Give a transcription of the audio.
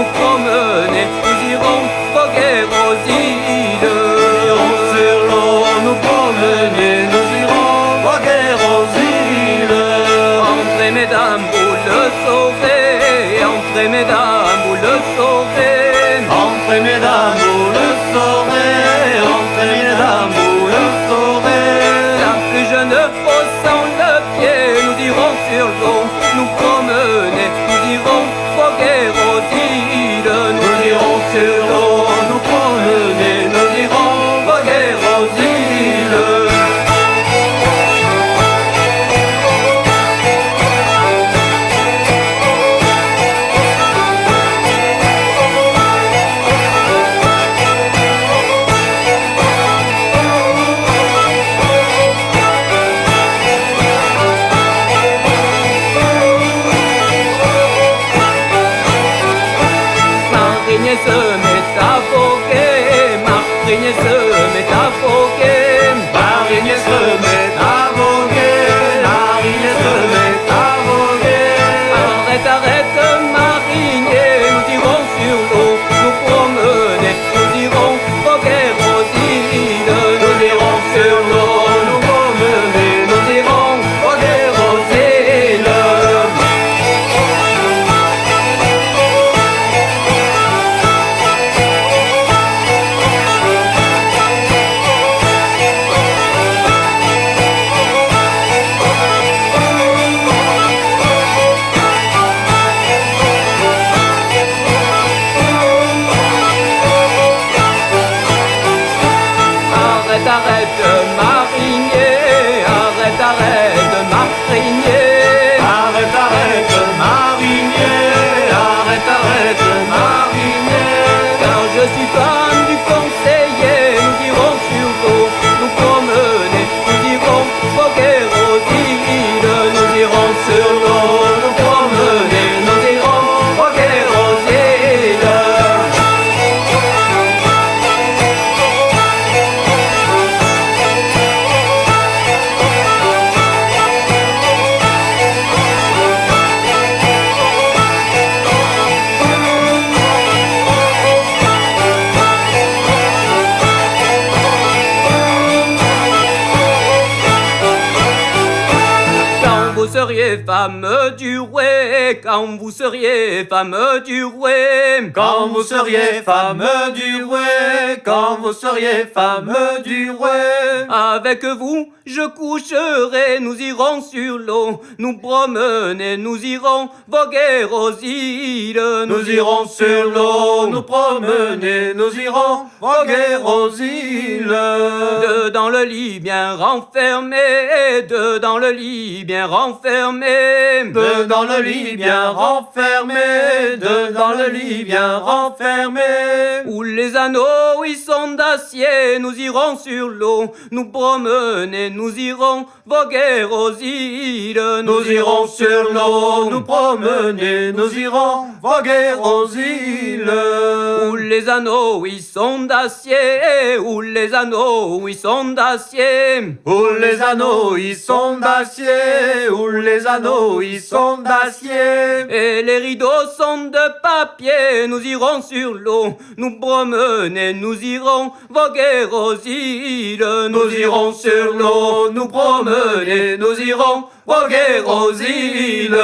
nous promener, nous irons voguer aux îles. Nous irons sur l'eau nous promener, nous irons voguer aux îles. Entrez mesdames, vous le saurez, entrez mesdames, vous le saurez. Entrez mesdames, vous le saurez, entrez mesdames, vous le saurez. La plus jeune haussant le pied, nous irons sur l'eau, nous promener, nous irons voguer aux îles. Nous irons sur l'eau nous promener, nous irons voguer aux îles. Marinier se met à voguer, marinier se met à voguer. Marinier se met à voguer, marinier se met à voguer. Arrête, arrête, marinier, nous irons sur l'eau, nous promener, nous irons voguer aux îles. Nous irons sur l'eau nous promener, nous irons voguer aux îles. Arrête, arrête, marinier, arrête, arrête, marinier. Arrête, arrête, marinier, arrête, arrête, marinier. Car je suis fan du conseiller, nous irons sur l'eau, nous promener, nous irons voguer aux îles. Nous irons Sur l'eau nous promener, nous irons voguer aux îles. Quand vous seriez femme du roi, quand vous seriez femme du roi. Quand vous seriez femme du roi, quand vous seriez femme du roi. Avec vous, je coucherai, nous irons sur l'eau, nous promener, nous irons voguer aux îles. Nous irons sur l'eau nous promener, nous irons voguer aux îles. Deux dans le lit bien renfermé, deux dans le lit bien renfermé. Deux dans le lit bien renfermé, deux dans le lit bien renfermé. Où les anneaux y sont d'acier, nous irons sur l'eau, nous promener, nous irons voguer aux îles. Nous irons sur l'eau nous promener, nous irons voguer aux îles. Où les anneaux y sont d'acier, où les anneaux y sont d'acier. Où les anneaux y sont d'acier, où les anneaux y sont d'acier. Et les rideaux sont de papier, nous irons sur l'eau, nous promener, nous irons voguer aux îles. Nous irons sur l'eau nous promener, nous irons voguer aux îles.